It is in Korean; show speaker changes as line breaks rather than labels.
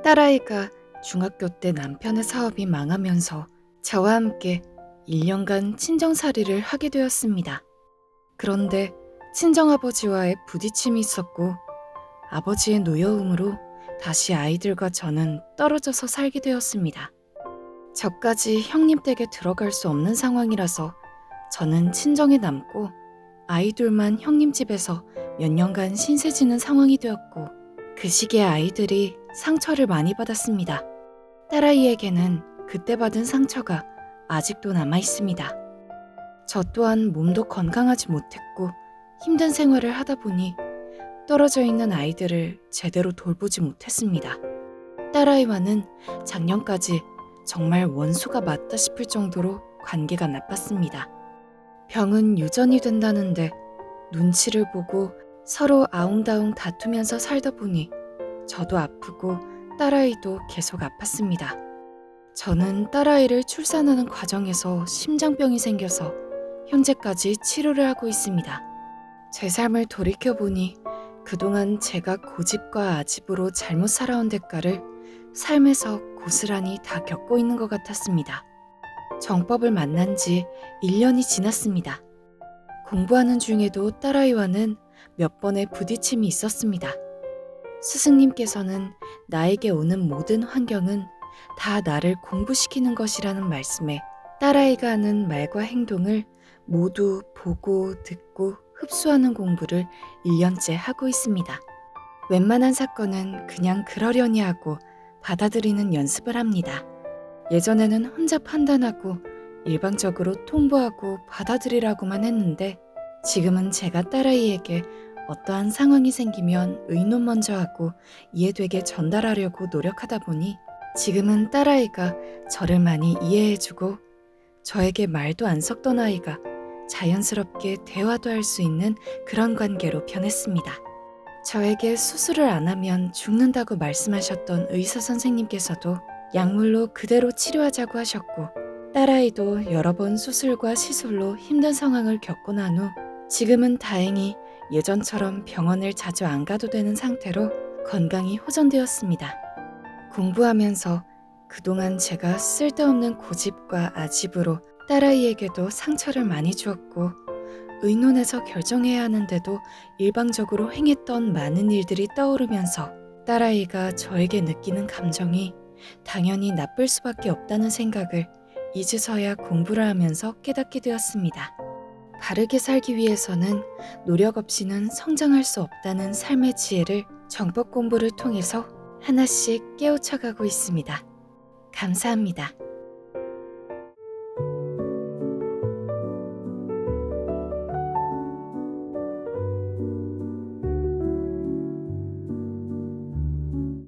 딸아이가 중학교 때 남편의 사업이 망하면서 저와 함께 1년간 친정살이를 하게 되었습니다. 그런데 친정아버지와의 부딪힘이 있었고 아버지의 노여움으로 다시 아이들과 저는 떨어져서 살게 되었습니다. 저까지 형님 댁에 들어갈 수 없는 상황이라서 저는 친정에 남고 아이들만 형님 집에서 몇 년간 신세 지는 상황이 되었고 그 시기에 아이들이 상처를 많이 받았습니다. 딸아이에게는 그때 받은 상처가 아직도 남아 있습니다. 저 또한 몸도 건강하지 못했고 힘든 생활을 하다 보니 떨어져 있는 아이들을 제대로 돌보지 못했습니다. 딸아이와는 작년까지 정말 원수가 맞다 싶을 정도로 관계가 나빴습니다. 병은 유전이 된다는데 눈치를 보고 서로 아웅다웅 다투면서 살다 보니 저도 아프고 딸아이도 계속 아팠습니다. 저는 딸아이를 출산하는 과정에서 심장병이 생겨서 현재까지 치료를 하고 있습니다. 제 삶을 돌이켜보니 그동안 제가 고집과 아집으로 잘못 살아온 대가를 삶에서 고스란히 다 겪고 있는 것 같았습니다. 정법을 만난 지 1년이 지났습니다. 공부하는 중에도 딸아이와는 몇 번의 부딪힘이 있었습니다. 스승님께서는 나에게 오는 모든 환경은 다 나를 공부시키는 것이라는 말씀에 딸아이가 하는 말과 행동을 모두 보고 듣고 흡수하는 공부를 1년째 하고 있습니다. 웬만한 사건은 그냥 그러려니 하고 받아들이는 연습을 합니다. 예전에는 혼자 판단하고 일방적으로 통보하고 받아들이라고만 했는데 지금은 제가 딸아이에게 어떠한 상황이 생기면 의논 먼저 하고 이해되게 전달하려고 노력하다 보니 지금은 딸아이가 저를 많이 이해해주고 저에게 말도 안 섞던 아이가 자연스럽게 대화도 할 수 있는 그런 관계로 변했습니다. 저에게 수술을 안 하면 죽는다고 말씀하셨던 의사 선생님께서도 약물로 그대로 치료하자고 하셨고 딸아이도 여러 번 수술과 시술로 힘든 상황을 겪고 난 후 지금은 다행히 예전처럼 병원을 자주 안 가도 되는 상태로 건강이 호전되었습니다. 공부하면서 그동안 제가 쓸데없는 고집과 아집으로 딸아이에게도 상처를 많이 주었고 의논해서 결정해야 하는데도 일방적으로 행했던 많은 일들이 떠오르면서 딸아이가 저에게 느끼는 감정이 당연히 나쁠 수밖에 없다는 생각을 이제서야 공부를 하면서 깨닫게 되었습니다. 바르게 살기 위해서는 노력 없이는 성장할 수 없다는 삶의 지혜를 정법 공부를 통해서 하나씩 깨우쳐가고 있습니다. 감사합니다.